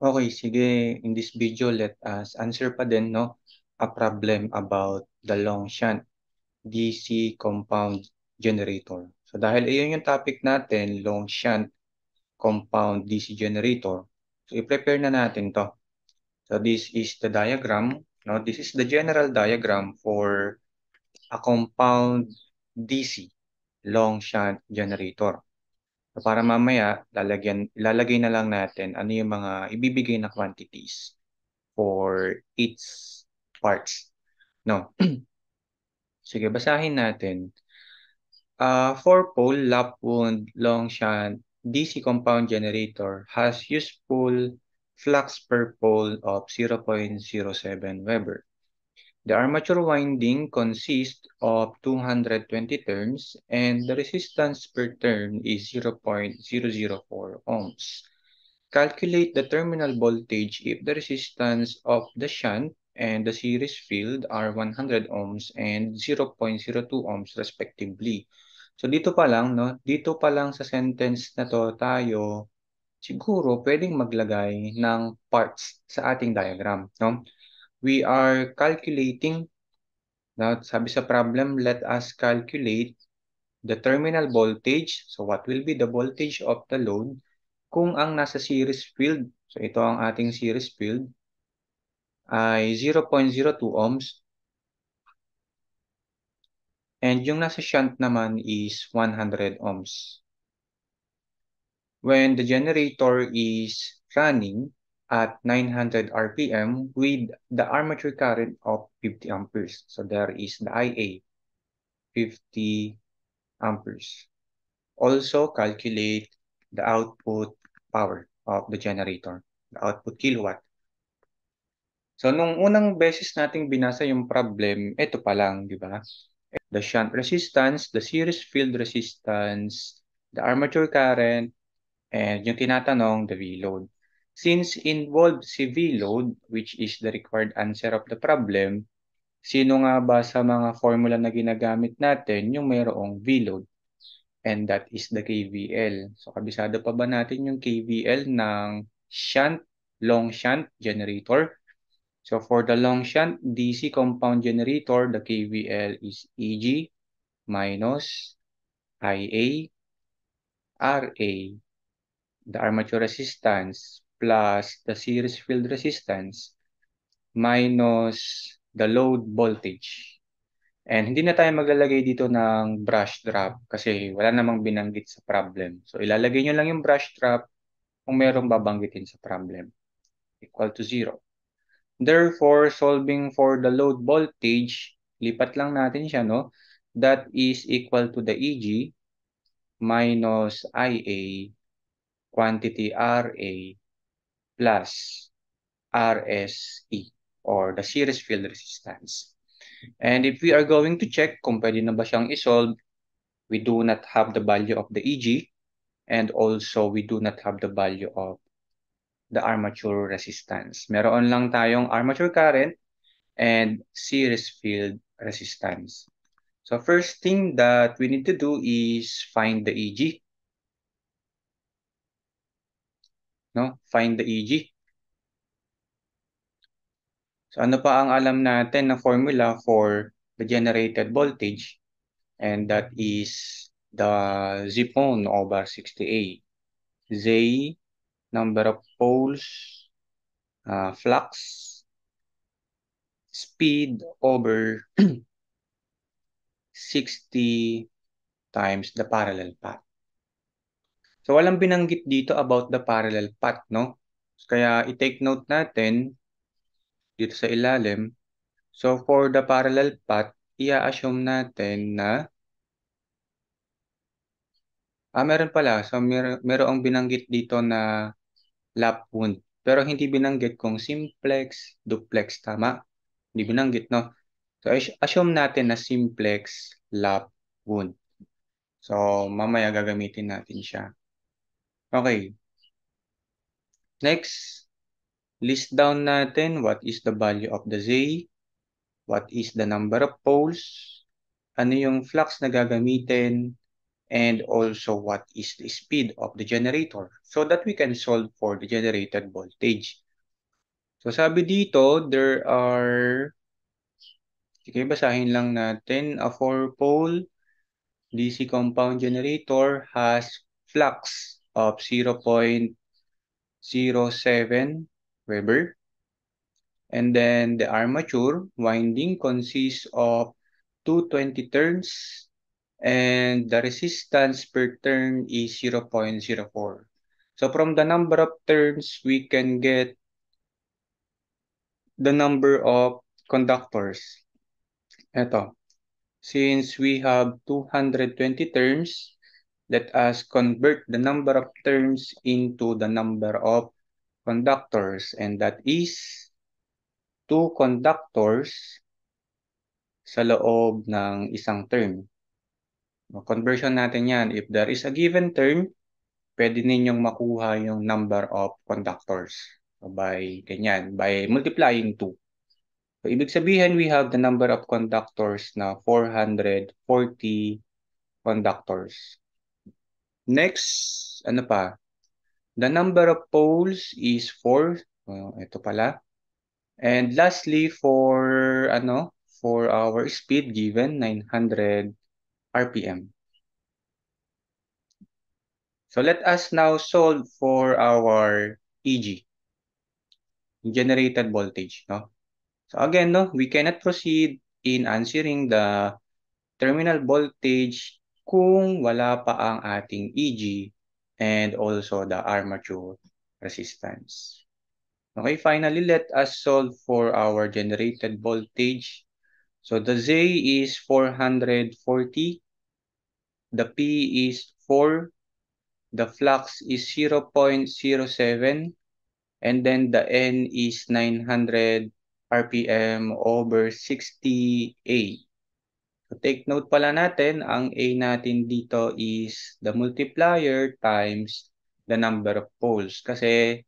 Okay, sige. In this video, let us answer pa din, no, a problem about the Longchamp DC compound generator. So dahil iyon yung topic natin, Longchamp compound DC generator, so i-prepare na natin to. So this is the diagram, no? This is the general diagram for a compound DC Longchamp generator. So para mamaya, ilalagay na lang natin ano yung mga ibibigay na quantities for each parts. No. Sige, basahin natin. 4-pole lap-wound Longshan DC compound generator has useful flux per pole of 0.07 Weber. The armature winding consists of 220 turns and the resistance per turn is 0.004 ohms. Calculate the terminal voltage if the resistance of the shunt and the series field are 100 ohms and 0.02 ohms respectively. So dito pa lang, no? Dito pa lang sa sentence na to tayo siguro pwedeng maglagay ng parts sa ating diagram, no? We are calculating, now sabi sa problem, let us calculate the terminal voltage. So what will be the voltage of the load kung ang nasa series field, so ito ang ating series field, ay 0.02 ohms and yung nasa shunt naman is 100 ohms. When the generator is running at 900 RPM with the armature current of 50 amperes. So there is the IA, 50 amperes. Also calculate the output power of the generator, the output kilowatt. So, nung unang beses nating binasa yung problem, ito pa lang, di ba? The shunt resistance, the series field resistance, the armature current, and yung tinatanong, the V-load. Since involved si V-load, which is the required answer of the problem, sino nga ba sa mga formula na ginagamit natin yung mayroong V-load? And that is the KVL. So, kabisado pa ba natin yung KVL ng shunt, long shunt generator? So for the long shunt DC compound generator, the KVL is EG minus IA RA, the armature resistance plus the series field resistance minus the load voltage. And hindi na tayo maglalagay dito ng brush drop kasi wala namang binanggit sa problem. So ilalagay nyo lang yung brush drop kung merong babanggitin sa problem. Equal to 0. Therefore, solving for the load voltage, lipat lang natin siya, no? That is equal to the EG minus IA quantity RA plus RSE or the series field resistance. And if we are going to check kung pwede na ba siyang isolve, we do not have the value of the EG and also we do not have the value of the armature resistance. Meron lang tayong armature current and series field resistance. So first thing that we need to do is find the EG. No? Find the EG. So ano pa ang alam natin na formula for the generated voltage? And that is the Zipone over 60A. Z, number of poles, flux, speed over 60 times the parallel path. So walang binanggit dito about the parallel path, no? Kaya i-take note natin dito sa ilalim. So for the parallel path, i-assume natin na meron pala. So merong binanggit dito na lap wound. Pero hindi binanggit kung simplex, duplex, tama? Hindi binanggit, no? So assume natin na simplex lap wound. So mamaya gagamitin natin siya. Okay. Next, list down natin what is the value of the Z, what is the number of poles, ano yung flux na gagamitin, and also what is the speed of the generator so that we can solve for the generated voltage. So sabi dito, sige, basahin lang natin, a 4-pole DC compound generator has flux of 0.07 Weber. And then the armature winding consists of 220 turns and the resistance per turn is 0.04. So from the number of turns, we can get the number of conductors. Ito, since we have 220 turns, let us convert the number of turns into the number of conductors, and that is 2 conductors sa loob ng isang turn. Conversion natin yan. If there is a given term, pwede ninyong makuha yung number of conductors. So by ganyan, by multiplying 2. So ibig sabihin, we have the number of conductors na 440 conductors. Next, ano pa? The number of poles is 4. Ito pala. And lastly, for our speed given 900 RPM. So let us now solve for our EG, generated voltage, no? So again, no, we cannot proceed in answering the terminal voltage kung wala pa ang ating EG and also the armature resistance. Okay, finally, let us solve for our generated voltage. So the Z is 440, the P is 4, the flux is 0.07, and then the N is 900 RPM over 60A. So take note pala natin, ang A natin dito is the multiplier times the number of poles kasi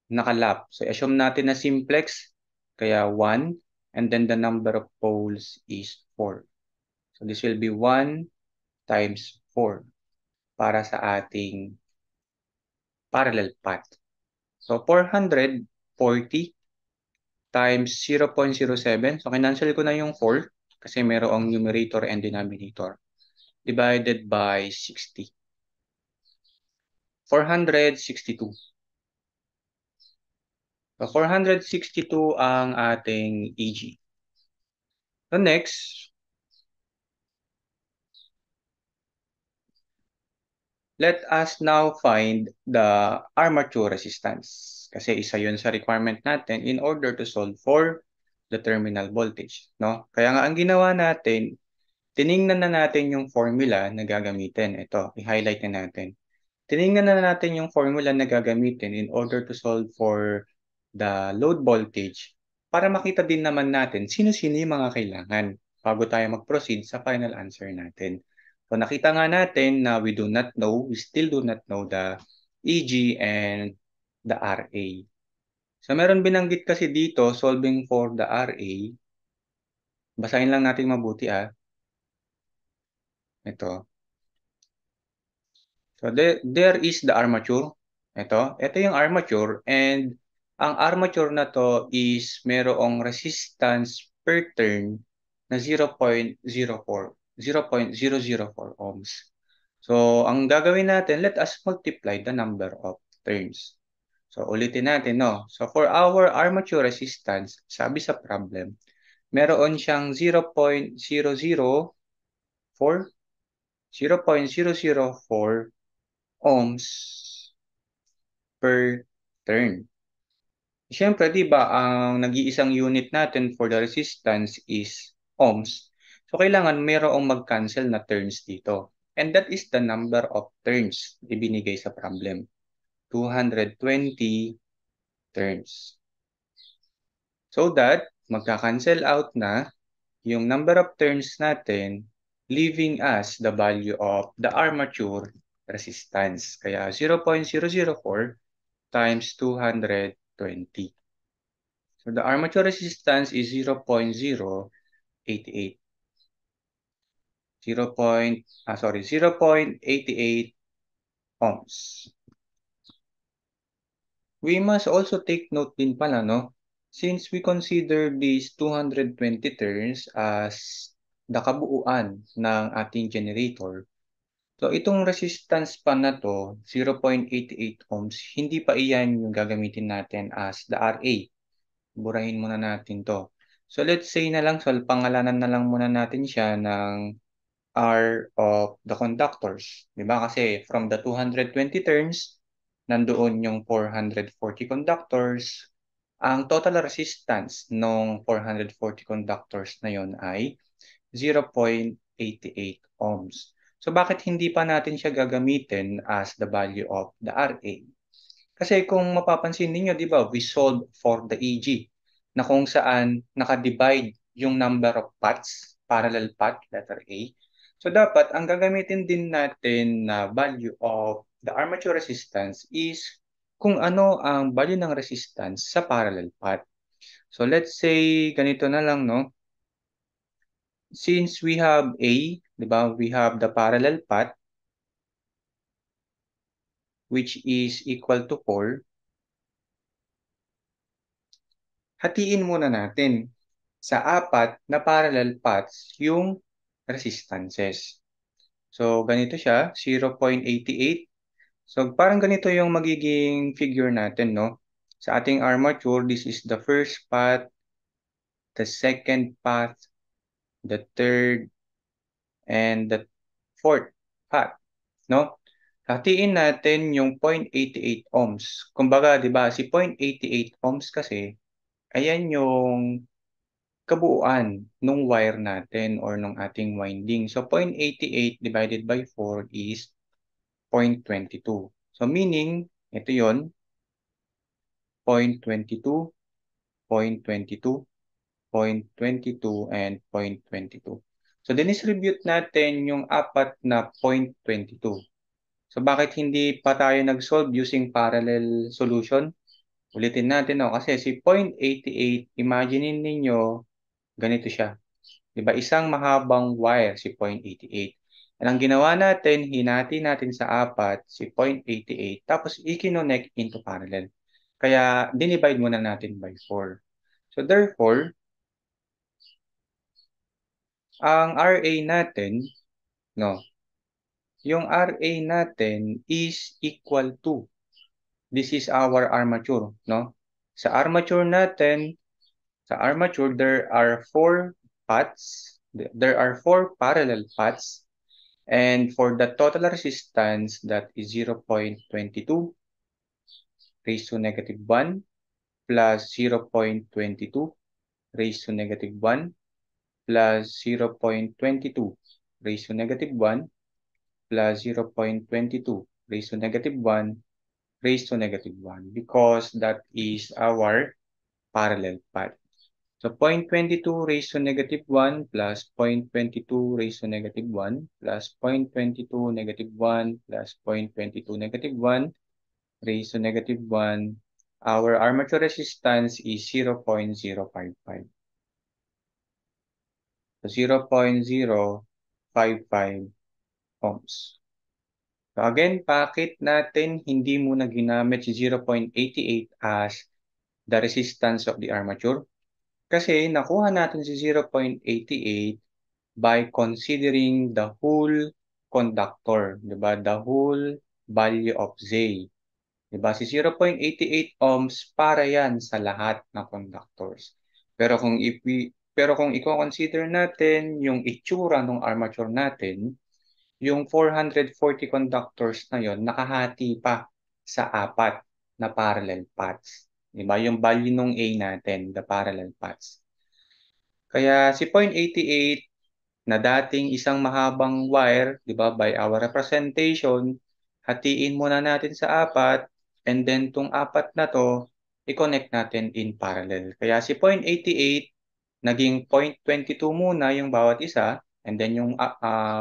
nakalap. So assume natin na simplex, kaya 1, and then the number of poles is 4. So this will be 1 times 4 para sa ating parallel path. So 440 times 0.07. So kinancel ko na yung 4 kasi merong numerator and denominator. Divided by 60. 462. So 462 ang ating EG. So next, let us now find the armature resistance. Kasi isa yun sa requirement natin in order to solve for the terminal voltage. No? Kaya nga ang ginawa natin, tiningnan na natin yung formula na gagamitin. Ito, i-highlight na natin. Tiningnan na natin yung formula na gagamitin in order to solve for the load voltage para makita din naman natin sino-sino yung mga kailangan bago tayo mag-proceed sa final answer natin. So nakita nga natin na we still do not know the EG and the RA. So meron binanggit kasi dito, solving for the RA. Basahin lang natin mabuti Ito. So there is the armature. Ito yung armature, and ang armature na to is merong resistance per turn na 0.004 ohms. So ang gagawin natin, let us multiply the number of turns. So ulitin natin, no? So for our armature resistance, sabi sa problem, meron siyang 0.004 ohms per turn. Siyempre, di ba, ang nag-iisang unit natin for the resistance is ohms. So, kailangan mayroong mag-cancel na turns dito. And that is the number of turns ibinigay sa problem. 220 turns. So that, magka-cancel out na yung number of turns natin, leaving us the value of the armature resistance. Kaya 0.004 times 220. So the armature resistance is 0.088. 0.88 ohms. We must also take note din pala, no? Since we consider these 220 turns as the kabuuan ng ating generator, so itong resistance pa na to, 0.88 ohms, hindi pa iyan yung gagamitin natin as the RA. Burahin muna natin to. So let's say na lang, so pangalanan na lang muna natin siya ng R of the conductors. Diba? Kasi from the 220 turns, nandoon yung 440 conductors. Ang total resistance ng 440 conductors na yon ay 0.88 ohms. So bakit hindi pa natin siya gagamitin as the value of the RA? Kasi kung mapapansin ninyo, di ba, we solve for the EG na kung saan nakadivide yung number of paths, parallel path, letter A. So dapat ang gagamitin din natin na value of the armature resistance is kung ano ang value ng resistance sa parallel path. So let's say ganito na lang, no? Since we have A, di ba, we have the parallel path which is equal to 4. Hatiin muna natin sa apat na parallel paths yung resistances. So, ganito siya, 0.88. So, parang ganito yung magiging figure natin, no? Sa ating armature, this is the first path, the second path, the third, and the fourth path, no? Hatiin natin yung 0.88 ohms. Kumbaga, di ba, si 0.88 ohms kasi, ayan yung kabuuan nung wire natin or nung ating winding. So, 0.88 divided by 4 is 0.22. So, meaning, ito yon 0.22, 0.22, 0.22, and 0.22. So, dinistribute natin yung apat na 0.22. So, bakit hindi pa tayo nag-solve using parallel solution? Ulitin natin, no? Kasi si 0.88, imagine ninyo, ganito siya. Diba? Isang mahabang wire, si 0.88. Ang ginawa natin, hinati natin sa apat, si 0.88, tapos i-connect into parallel. Kaya, dinivide muna natin by 4. So, therefore, ang RA natin, no, yung RA natin is equal to, this is our armature, no? Sa armature natin, there are 4 paths, there are 4 parallel paths. And for the total resistance, that is 0.22 raised to negative 1 plus 0.22 raised to negative 1 plus 0.22 raised to negative 1 plus 0.22 raised to negative 1 raised to negative 1 because that is our parallel path. So 0.22 raised to negative 1 plus 0.22 raised to negative 1 plus 0.22 negative 1 plus 0.22 negative 1 raised to negative 1. Our armature resistance is 0.055. So 0.055 ohms. So again, bakit natin hindi muna ginamit si 0.88 as the resistance of the armature? Kasi nakuha natin si 0.88 by considering the whole conductor, diba? The whole value of Z. Diba? Si 0.88 ohms para yan sa lahat ng conductors. Pero kung i-consider natin yung itsura ng armature natin, yung 440 conductors na yon nakahati pa sa apat na parallel paths. Diba? Yung value ng A natin, the parallel paths. Kaya si 0.88 na dating isang mahabang wire, di ba, by our representation, hatiin muna natin sa apat, and then tong apat na to, i-connect natin in parallel. Kaya si 0.88, naging 0.22 muna yung bawat isa, and then yung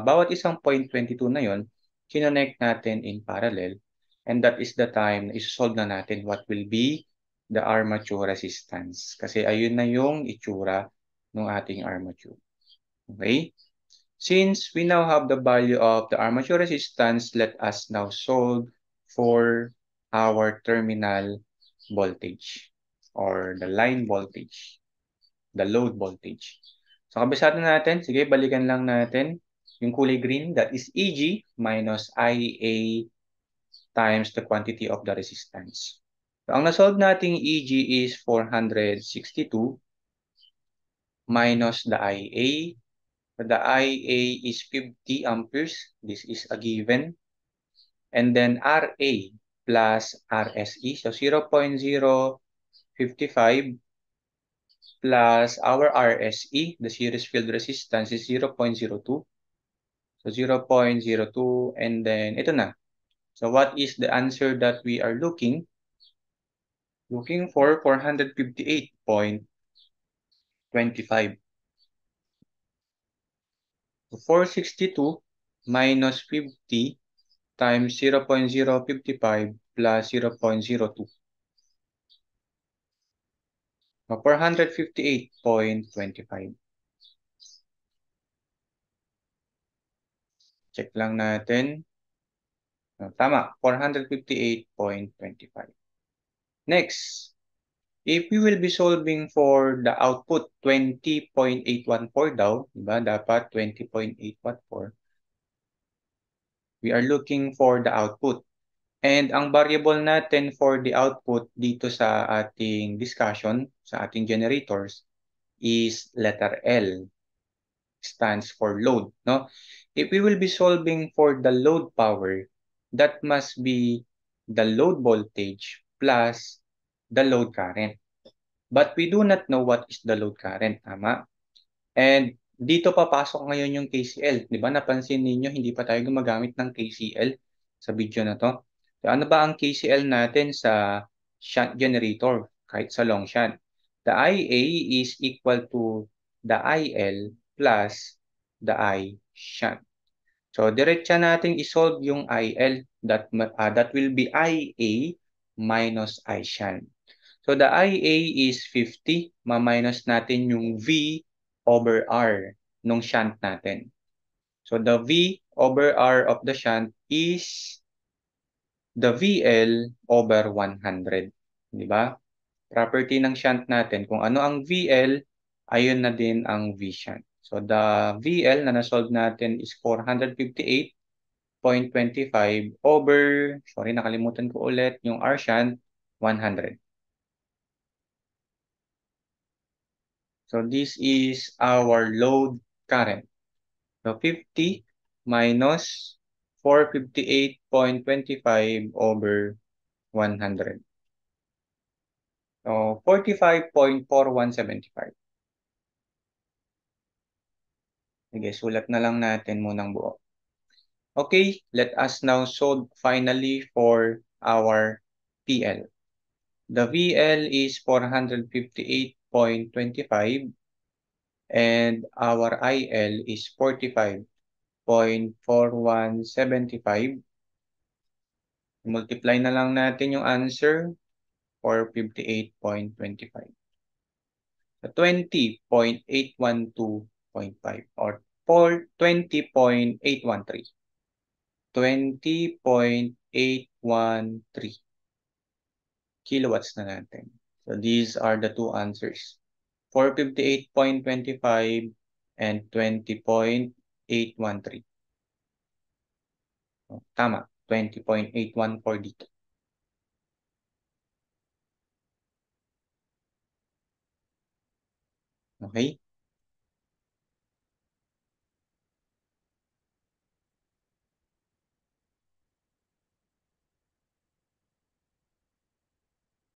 bawat isang 0.22 na yon, kinonnect natin in parallel. And that is the time na isolve na natin what will be the armature resistance. Kasi ayun na yung itsura ng ating armature. Okay? Since we now have the value of the armature resistance, let us now solve for our terminal voltage or the line voltage, the load voltage. So, kabisado natin. Sige, balikan lang natin yung kulay green. That is EG minus IA times the quantity of the resistance. So, ang nasolve nating EG is 462 minus the IA. So, the IA is 50 amperes. This is a given. And then RA plus RSE. So, 0.055 plus our RSE, the series field resistance is 0.02. So 0.02 and then ito na. So what is the answer that we are looking? Looking for 458.25. So 462 minus 50 times 0.055 plus 0.02. So 458.25. Check lang natin. Tama, 458.25. Next, if we will be solving for the output, 20.814 daw, diba? Dapat 20.814. We are looking for the output. And ang variable natin for the output dito sa ating discussion, sa ating generators, is letter L. Stands for load, no? If we will be solving for the load power, that must be the load voltage plus the load current. But we do not know what is the load current, tama? And dito papasok ngayon yung KCL. Di ba? Napansin ninyo, hindi pa tayo gumagamit ng KCL sa video na to. So, ano ba ang KCL natin sa shunt generator, kahit sa long shunt? The IA is equal to the IL plus the I shunt. So, diretsa natin isolve yung IL. That will be IA minus I shunt. So, the IA is 50. Ma-minus natin yung V over R nung shunt natin. So, the V over R of the shunt is the VL over 100. Di ba? Property ng shunt natin. Kung ano ang VL, ayun na din ang V shunt. So, the VL na nasolve natin is 458.25 over, sorry, nakalimutan ko ulit, yung R shunt, 100. So this is our load current. So 50 minus 458.25 over 100. So 45.4175. Sige, sulat na lang natin munang buo. Okay, let us now solve finally for our PL. The VL is 458.25 and our IL is 45.4175. Multiply na lang natin yung answer for 58.25. So 20.812.5 or 20.813. 20.813 kilowatts na natin. So these are the two answers. 458.25 and 20.813. So, tama, 20.814 dito. Okay?